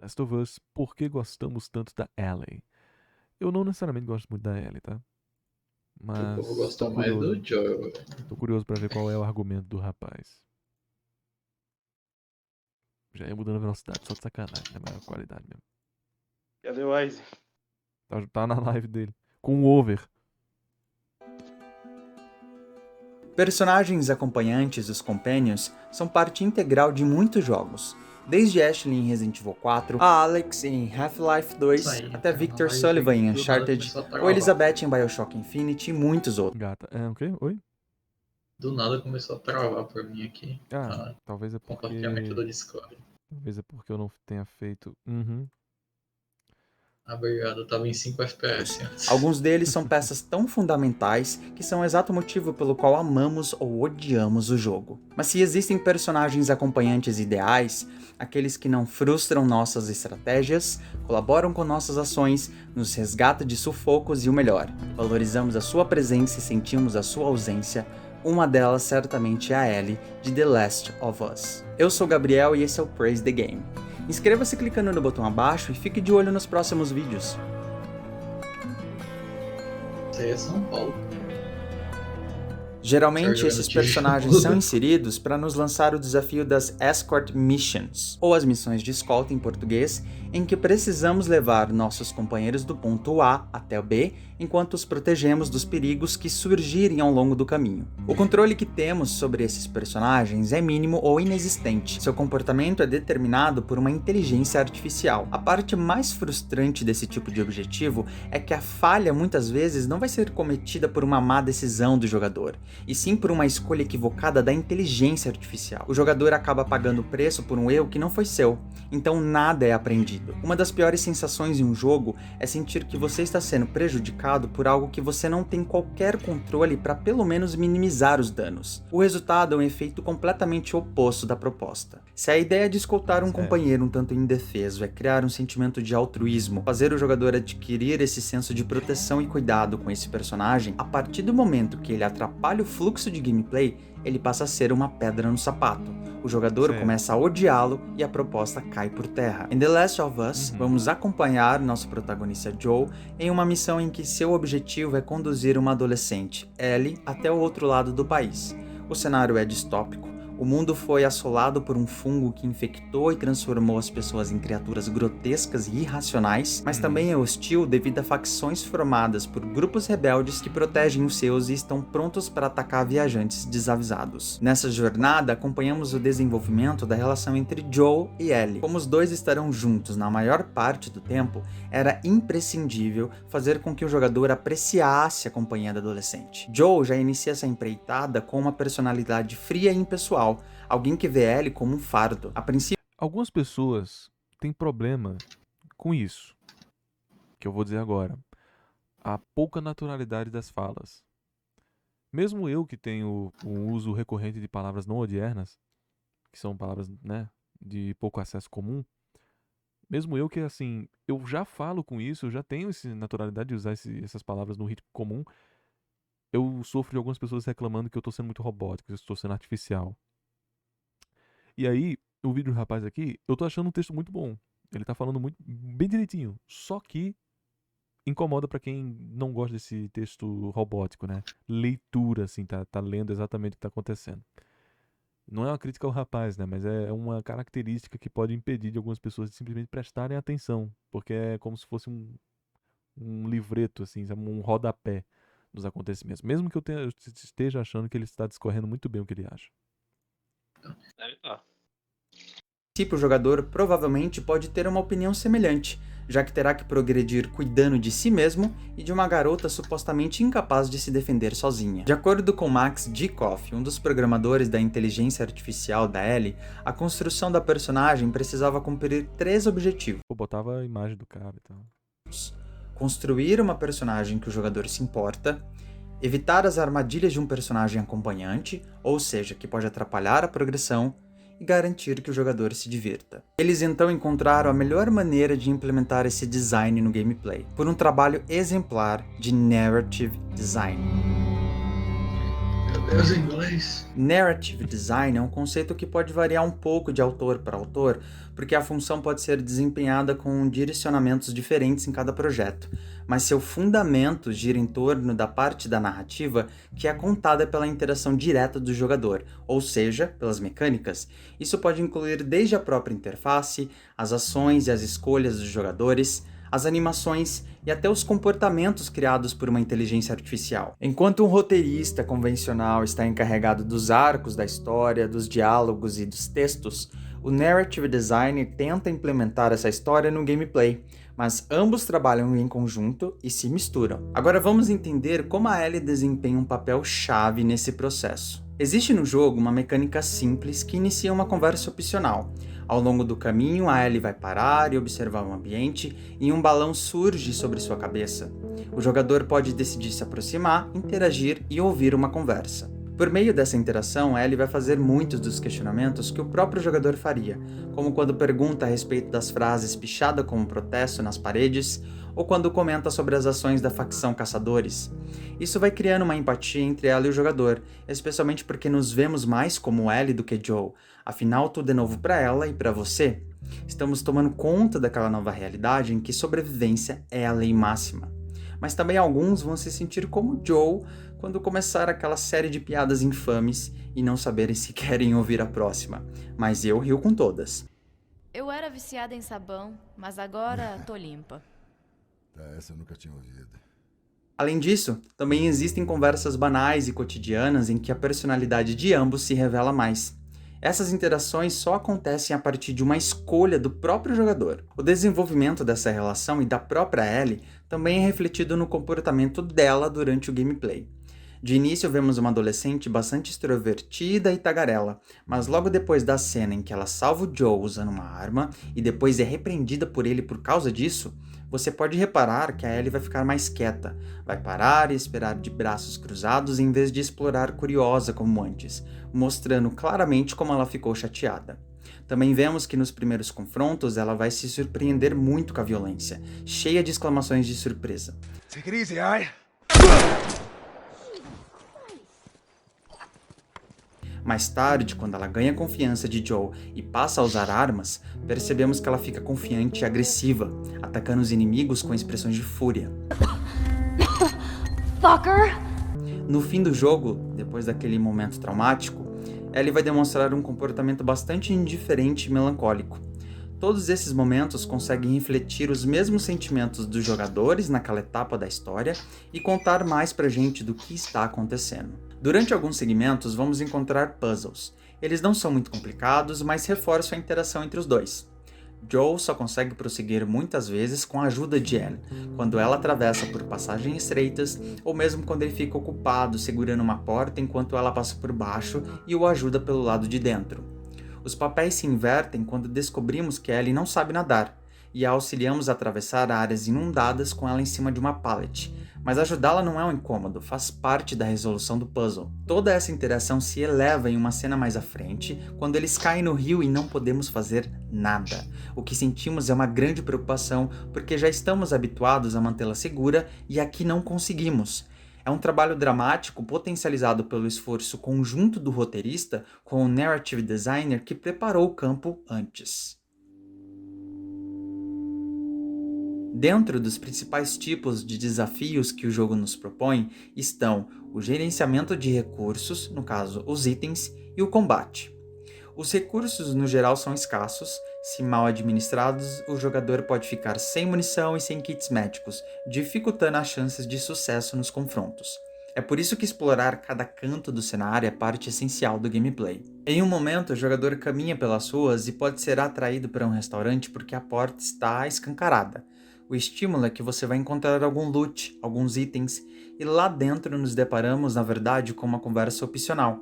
Last of Us, por que gostamos tanto da Ellie? Eu não necessariamente gosto muito da Ellie, tá? O povo Mas gosta mais do Joel. tô curioso pra ver qual é o argumento do rapaz. Já ia mudando a velocidade, só de sacanagem, né? Maior qualidade mesmo. Cadê o Isaac? Tá na live dele. Com o over. Personagens acompanhantes, os Companions, são parte integral de muitos jogos. Desde Ashley em Resident Evil 4, a Alex em Half-Life 2, Isso aí, até cara, na Victor live Sullivan em do nada Uncharted, começou a ou travar. Elizabeth em Bioshock Infinite e muitos outros. Gata. É o quê? Oi? Do nada começou a travar pra mim aqui. Ah, talvez é Compartilhamento porque. do Discord. Talvez é porque eu não tenha feito. Uhum. Obrigado, eu tava em 5 FPS antes. Alguns deles são peças tão fundamentais que são o exato motivo pelo qual amamos ou odiamos o jogo. Mas se existem personagens acompanhantes ideais, aqueles que não frustram nossas estratégias, colaboram com nossas ações, nos resgata de sufocos e o melhor, valorizamos a sua presença e sentimos a sua ausência, uma delas certamente é a Ellie de The Last of Us. Eu sou o Gabriel e esse é o Praise the Game. Inscreva-se clicando no botão abaixo e fique de olho nos próximos vídeos. Isso aí é São Paulo. Geralmente, esses personagens são inseridos para nos lançar o desafio das Escort Missions, ou as missões de escolta em português, em que precisamos levar nossos companheiros do ponto A até o B, enquanto os protegemos dos perigos que surgirem ao longo do caminho. O controle que temos sobre esses personagens é mínimo ou inexistente. Seu comportamento é determinado por uma inteligência artificial. A parte mais frustrante desse tipo de objetivo é que a falha muitas vezes não vai ser cometida por uma má decisão do jogador, e sim por uma escolha equivocada da inteligência artificial. O jogador acaba pagando o preço por um erro que não foi seu, então nada é aprendido. Uma das piores sensações em um jogo é sentir que você está sendo prejudicado por algo que você não tem qualquer controle para pelo menos minimizar os danos. O resultado é um efeito completamente oposto da proposta. Se a ideia de escoltar um companheiro um tanto indefeso é criar um sentimento de altruísmo, fazer o jogador adquirir esse senso de proteção e cuidado com esse personagem, a partir do momento que ele atrapalha o fluxo de gameplay, ele passa a ser uma pedra no sapato. O jogador começa a odiá-lo e a proposta cai por terra. Em The Last of Us, vamos acompanhar nosso protagonista Joel em uma missão em que seu objetivo é conduzir uma adolescente, Ellie, até o outro lado do país. O cenário é distópico. O mundo foi assolado por um fungo que infectou e transformou as pessoas em criaturas grotescas e irracionais, mas também é hostil devido a facções formadas por grupos rebeldes que protegem os seus e estão prontos para atacar viajantes desavisados. Nessa jornada, acompanhamos o desenvolvimento da relação entre Joel e Ellie. Como os dois estarão juntos na maior parte do tempo, era imprescindível fazer com que o jogador apreciasse a companhia da adolescente. Joel já inicia essa empreitada com uma personalidade fria e impessoal, alguém que vê Ellie como um fardo. A princípio, algumas pessoas têm problema com isso, que eu vou dizer agora. A pouca naturalidade das falas. Mesmo eu que tenho um uso recorrente de palavras não odiernas, que são palavras, né, de pouco acesso comum, mesmo eu que, assim, eu já falo com isso, eu já tenho essa naturalidade de usar essas palavras no ritmo comum, eu sofro de algumas pessoas reclamando que eu tô sendo muito robótico, que eu estou sendo artificial. E aí, o vídeo do rapaz aqui, eu tô achando um texto muito bom. Ele tá falando muito bem direitinho. Só que incomoda pra quem não gosta desse texto robótico, né? Leitura, assim, tá lendo exatamente o que tá acontecendo. Não é uma crítica ao rapaz, né? Mas é uma característica que pode impedir de algumas pessoas de simplesmente prestarem atenção. Porque é como se fosse um livreto, assim, um rodapé dos acontecimentos. Mesmo que eu esteja achando que ele está discorrendo muito bem o que ele acha. O jogador provavelmente pode ter uma opinião semelhante, já que terá que progredir cuidando de si mesmo e de uma garota supostamente incapaz de se defender sozinha. De acordo com Max Dikoff, um dos programadores da inteligência artificial da Ellie, a construção da personagem precisava cumprir 3 objetivos. Eu botava a imagem do cara e tal. Construir uma personagem que o jogador se importa, evitar as armadilhas de um personagem acompanhante, ou seja, que pode atrapalhar a progressão, e garantir que o jogador se divirta. Eles então encontraram a melhor maneira de implementar esse design no gameplay, por um trabalho exemplar de narrative design. Meu Deus em inglês. Narrative design é um conceito que pode variar um pouco de autor para autor, porque a função pode ser desempenhada com direcionamentos diferentes em cada projeto, mas seu fundamento gira em torno da parte da narrativa que é contada pela interação direta do jogador, ou seja, pelas mecânicas. Isso pode incluir desde a própria interface, as ações e as escolhas dos jogadores, as animações e até os comportamentos criados por uma inteligência artificial. Enquanto um roteirista convencional está encarregado dos arcos da história, dos diálogos e dos textos, o Narrative Designer tenta implementar essa história no gameplay, mas ambos trabalham em conjunto e se misturam. Agora vamos entender como a Ellie desempenha um papel chave nesse processo. Existe no jogo uma mecânica simples que inicia uma conversa opcional. Ao longo do caminho, a Ellie vai parar e observar o ambiente e um balão surge sobre sua cabeça. O jogador pode decidir se aproximar, interagir e ouvir uma conversa. Por meio dessa interação, Ellie vai fazer muitos dos questionamentos que o próprio jogador faria, como quando pergunta a respeito das frases pichada como protesto nas paredes, ou quando comenta sobre as ações da facção Caçadores. Isso vai criando uma empatia entre ela e o jogador, especialmente porque nos vemos mais como Ellie do que Joe. Afinal, tudo é novo para ela e para você. Estamos tomando conta daquela nova realidade em que sobrevivência é a lei máxima. Mas também alguns vão se sentir como Joe quando começar aquela série de piadas infames e não saberem se querem ouvir a próxima. Mas eu rio com todas. Eu era viciada em sabão, mas agora tô limpa. Essa eu nunca tinha ouvido. Além disso, também existem conversas banais e cotidianas em que a personalidade de ambos se revela mais. Essas interações só acontecem a partir de uma escolha do próprio jogador. O desenvolvimento dessa relação e da própria Ellie também é refletido no comportamento dela durante o gameplay. De início vemos uma adolescente bastante extrovertida e tagarela, mas logo depois da cena em que ela salva o Joe usando uma arma e depois é repreendida por ele por causa disso, você pode reparar que a Ellie vai ficar mais quieta, vai parar e esperar de braços cruzados em vez de explorar curiosa como antes, mostrando claramente como ela ficou chateada. Também vemos que nos primeiros confrontos ela vai se surpreender muito com a violência, cheia de exclamações de surpresa. Take it easy, all right? Mais tarde, quando ela ganha a confiança de Joe e passa a usar armas, percebemos que ela fica confiante e agressiva, atacando os inimigos com expressões de fúria. Fucker! No fim do jogo, depois daquele momento traumático, Ellie vai demonstrar um comportamento bastante indiferente e melancólico. Todos esses momentos conseguem refletir os mesmos sentimentos dos jogadores naquela etapa da história e contar mais pra gente do que está acontecendo. Durante alguns segmentos vamos encontrar puzzles. Eles não são muito complicados, mas reforçam a interação entre os dois. Joe só consegue prosseguir muitas vezes com a ajuda de Ellie, quando ela atravessa por passagens estreitas ou mesmo quando ele fica ocupado segurando uma porta enquanto ela passa por baixo e o ajuda pelo lado de dentro. Os papéis se invertem quando descobrimos que Ellie não sabe nadar e a auxiliamos a atravessar áreas inundadas com ela em cima de uma pallet. Mas ajudá-la não é um incômodo, faz parte da resolução do puzzle. Toda essa interação se eleva em uma cena mais à frente, quando eles caem no rio e não podemos fazer nada. O que sentimos é uma grande preocupação, porque já estamos habituados a mantê-la segura e aqui não conseguimos. É um trabalho dramático potencializado pelo esforço conjunto do roteirista com o narrative designer que preparou o campo antes. Dentro dos principais tipos de desafios que o jogo nos propõe estão o gerenciamento de recursos, no caso os itens, e o combate. Os recursos no geral são escassos, se mal administrados o jogador pode ficar sem munição e sem kits médicos, dificultando as chances de sucesso nos confrontos. É por isso que explorar cada canto do cenário é parte essencial do gameplay. Em um momento, o jogador caminha pelas ruas e pode ser atraído para um restaurante porque a porta está escancarada. O estímulo é que você vai encontrar algum loot, alguns itens, e lá dentro nos deparamos, na verdade, com uma conversa opcional.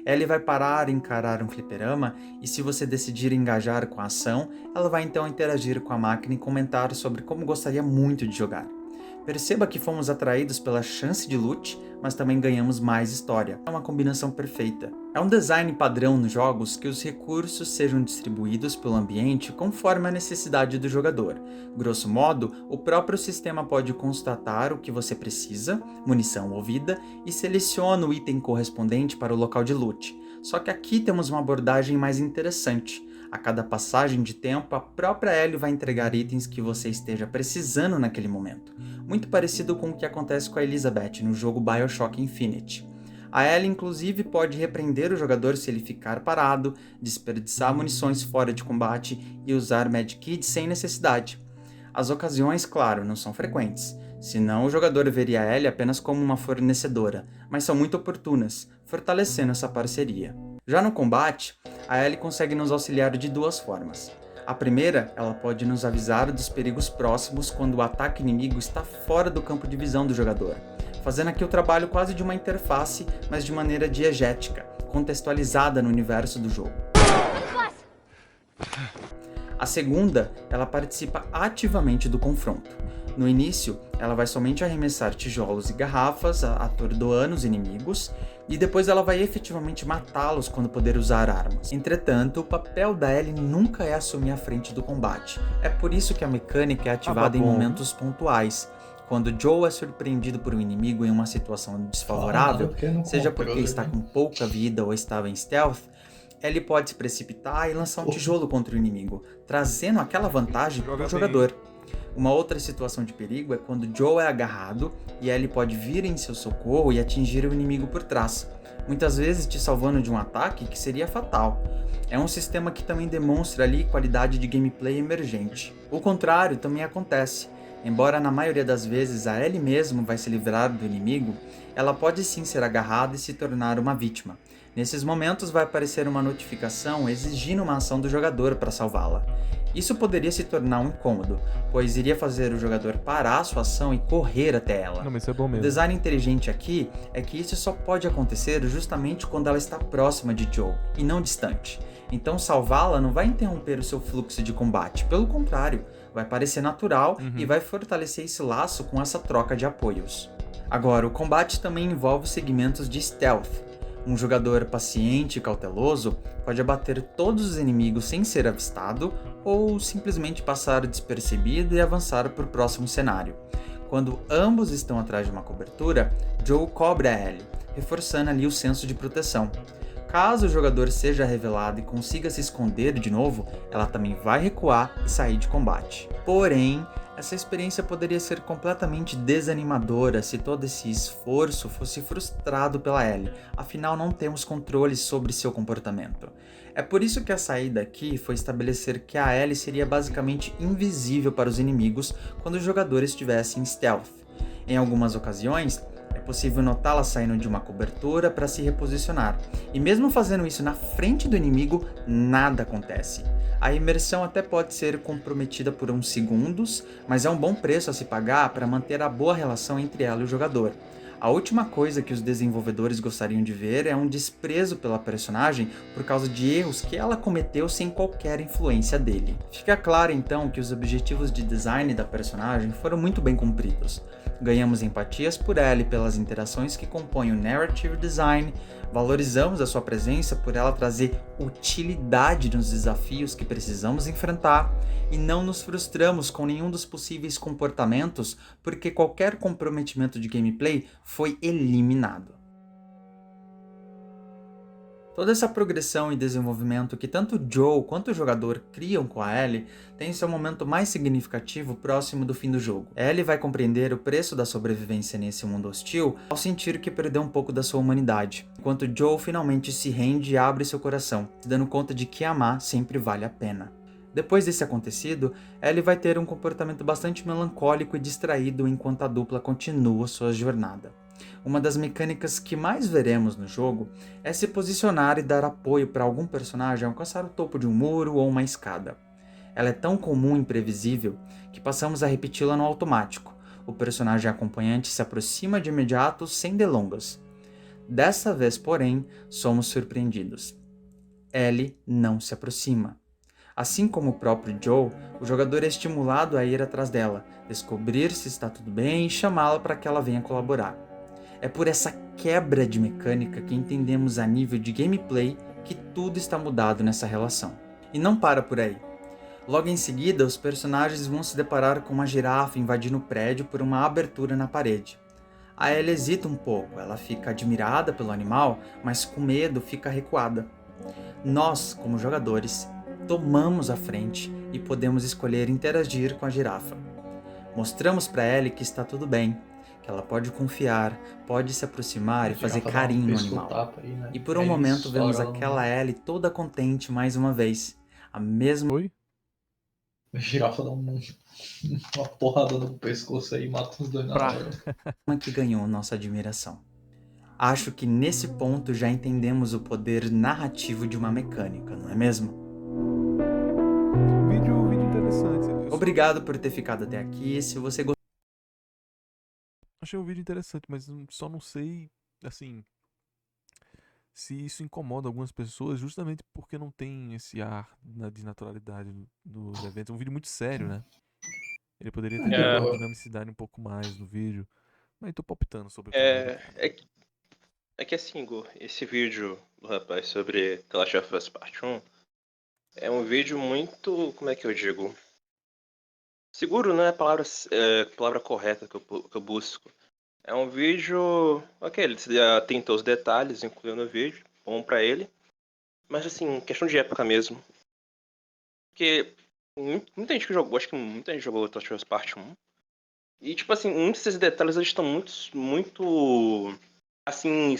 Ellie vai parar e encarar um fliperama, e se você decidir engajar com a ação, ela vai então interagir com a máquina e comentar sobre como gostaria muito de jogar. Perceba que fomos atraídos pela chance de loot, mas também ganhamos mais história. É uma combinação perfeita. É um design padrão nos jogos que os recursos sejam distribuídos pelo ambiente conforme a necessidade do jogador. Grosso modo, o próprio sistema pode constatar o que você precisa, munição ou vida, e seleciona o item correspondente para o local de loot. Só que aqui temos uma abordagem mais interessante. A cada passagem de tempo, a própria Ellie vai entregar itens que você esteja precisando naquele momento. Muito parecido com o que acontece com a Elizabeth no jogo BioShock Infinite. A Ellie, inclusive, pode repreender o jogador se ele ficar parado, desperdiçar munições fora de combate e usar medkits sem necessidade. As ocasiões, claro, não são frequentes, senão o jogador veria a Ellie apenas como uma fornecedora, mas são muito oportunas, fortalecendo essa parceria. Já no combate, a Ellie consegue nos auxiliar de duas formas. A primeira, ela pode nos avisar dos perigos próximos quando o ataque inimigo está fora do campo de visão do jogador, fazendo aqui o trabalho quase de uma interface, mas de maneira diegética, contextualizada no universo do jogo. A segunda, ela participa ativamente do confronto. No início, ela vai somente arremessar tijolos e garrafas, atordoando os inimigos, e depois ela vai efetivamente matá-los quando poder usar armas. Entretanto, o papel da Ellie nunca é assumir a frente do combate. É por isso que a mecânica é ativada em momentos pontuais. Quando Joel é surpreendido por um inimigo em uma situação desfavorável, seja porque está com pouca vida ou estava em stealth, Ellie pode se precipitar e lançar um tijolo contra o inimigo, trazendo aquela vantagem para o jogador. Uma outra situação de perigo é quando Joel é agarrado e Ellie pode vir em seu socorro e atingir o inimigo por trás, muitas vezes te salvando de um ataque que seria fatal. É um sistema que também demonstra ali qualidade de gameplay emergente. O contrário também acontece. Embora na maioria das vezes a Ellie mesmo vai se livrar do inimigo, ela pode sim ser agarrada e se tornar uma vítima. Nesses momentos vai aparecer uma notificação exigindo uma ação do jogador para salvá-la. Isso poderia se tornar um incômodo, pois iria fazer o jogador parar a sua ação e correr até ela. Não, mas isso é bom mesmo. O design inteligente aqui é que isso só pode acontecer justamente quando ela está próxima de Joel, e não distante. Então salvá-la não vai interromper o seu fluxo de combate, pelo contrário, vai parecer natural e vai fortalecer esse laço com essa troca de apoios. Agora, o combate também envolve segmentos de stealth. Um jogador paciente e cauteloso pode abater todos os inimigos sem ser avistado ou simplesmente passar despercebido e avançar para o próximo cenário. Quando ambos estão atrás de uma cobertura, Joel cobre a Ellie, reforçando ali o senso de proteção. Caso o jogador seja revelado e consiga se esconder de novo, ela também vai recuar e sair de combate. Porém, essa experiência poderia ser completamente desanimadora se todo esse esforço fosse frustrado pela Ellie, afinal não temos controle sobre seu comportamento. É por isso que a saída aqui foi estabelecer que a Ellie seria basicamente invisível para os inimigos quando o jogador estivesse em stealth. Em algumas ocasiões, é possível notá-la saindo de uma cobertura para se reposicionar, e mesmo fazendo isso na frente do inimigo, nada acontece. A imersão até pode ser comprometida por uns segundos, mas é um bom preço a se pagar para manter a boa relação entre ela e o jogador. A última coisa que os desenvolvedores gostariam de ver é um desprezo pela personagem por causa de erros que ela cometeu sem qualquer influência dele. Fica claro então que os objetivos de design da personagem foram muito bem cumpridos. Ganhamos empatias por ela e pelas interações que compõem o narrative design, valorizamos a sua presença por ela trazer utilidade nos desafios que precisamos enfrentar e não nos frustramos com nenhum dos possíveis comportamentos porque qualquer comprometimento de gameplay foi eliminado. Toda essa progressão e desenvolvimento que tanto Joel quanto o jogador criam com a Ellie tem seu momento mais significativo próximo do fim do jogo. Ellie vai compreender o preço da sobrevivência nesse mundo hostil ao sentir que perdeu um pouco da sua humanidade, enquanto Joel finalmente se rende e abre seu coração, se dando conta de que amar sempre vale a pena. Depois desse acontecido, Ellie vai ter um comportamento bastante melancólico e distraído enquanto a dupla continua sua jornada. Uma das mecânicas que mais veremos no jogo é se posicionar e dar apoio para algum personagem alcançar o topo de um muro ou uma escada. Ela é tão comum e imprevisível que passamos a repeti-la no automático. O personagem acompanhante se aproxima de imediato sem delongas. Dessa vez, porém, somos surpreendidos. Ellie não se aproxima. Assim como o próprio Joe, o jogador é estimulado a ir atrás dela, descobrir se está tudo bem e chamá-la para que ela venha colaborar. É por essa quebra de mecânica que entendemos a nível de gameplay que tudo está mudado nessa relação. E não para por aí. Logo em seguida, os personagens vão se deparar com uma girafa invadindo o prédio por uma abertura na parede. A Ellie hesita um pouco, ela fica admirada pelo animal, mas com medo fica recuada. Nós, como jogadores, tomamos a frente e podemos escolher interagir com a girafa. Mostramos para Ellie que está tudo bem, que ela pode confiar, pode se aproximar e fazer Girafa dá um carinho no animal. pesco-tapa aí, né? E por um Aí momento estoura vemos ela no aquela Ellie toda contente mais uma vez. A mesma Oi? A girafa dá uma porrada no pescoço aí e mata os dois na Pra. hora. que ganhou nossa admiração. Acho que nesse ponto já entendemos o poder narrativo de uma mecânica, não é mesmo? Vídeo interessante. Eu só Obrigado por ter ficado até aqui. Se você gostou, achei o vídeo interessante, mas só não sei, assim, se isso incomoda algumas pessoas justamente porque não tem esse ar de naturalidade dos eventos. É um vídeo muito sério, né? Ele poderia ter tido É. uma dinamicidade um pouco mais no vídeo. Mas tô palpitando sobre o que eu É, vejo. é que assim, Gu, esse vídeo do rapaz sobre The Last of Us Part 1 é um vídeo muito, como é que eu digo? Seguro não é a palavra correta que eu busco. É um vídeo, ok, ele atenta aos detalhes, incluindo o vídeo, bom pra ele. Mas assim, questão de época mesmo. Porque muita gente que jogou, acho que muita gente jogou The Last of Us Part 1. E tipo assim, muitos desses detalhes eles estão muito assim,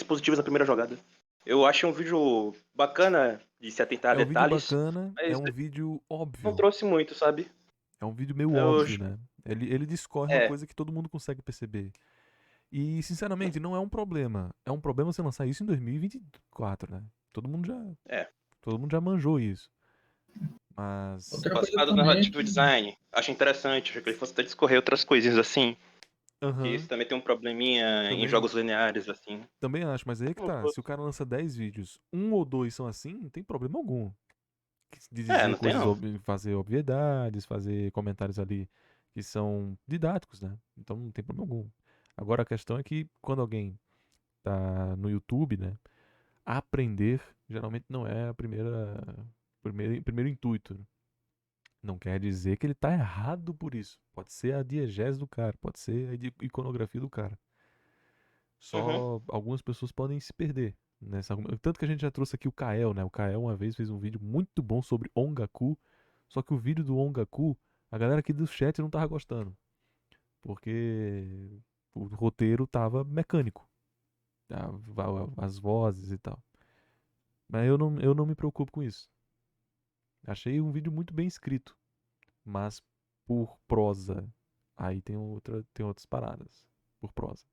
positivos na primeira jogada. Eu achei um vídeo bacana de se atentar a É um vídeo detalhes, bacana, é mas um vídeo não óbvio. trouxe muito, sabe? É um vídeo meio Eu, óbvio, né? Ele discorre uma é, coisa que todo mundo consegue perceber. E, sinceramente, não é um problema. É um problema você lançar isso em 2024, né? Todo mundo já, é. todo mundo já manjou isso. Mas Outra coisa Participar do também é narrative que design, acho interessante, acho que ele fosse até discorrer outras coisinhas assim, que aham, isso também tem um probleminha em também, jogos lineares, assim. também acho, mas aí é que Não tá. Se o trouxe. cara lança 10 vídeos, um ou dois são assim, não tem problema algum. De É, dizer não tem coisas, não. fazer obviedades, fazer comentários ali que são didáticos, né? Então não tem problema algum. Agora a questão é que quando alguém tá no YouTube, né? Aprender geralmente não é a primeiro intuito. Não quer dizer que ele tá errado por isso. Pode ser a diegese do cara, pode ser a iconografia do cara. Uhum. Só algumas pessoas podem se perder nessa. Tanto que a gente já trouxe aqui o Kael, né? O Kael uma vez fez um vídeo muito bom sobre Ongaku. Só que o vídeo do Ongaku, a galera aqui do chat não tava gostando. Porque o roteiro tava mecânico. As vozes e tal. Mas eu não me preocupo com isso. Achei um vídeo muito bem escrito. Mas por prosa. Aí tem outras paradas. Por prosa.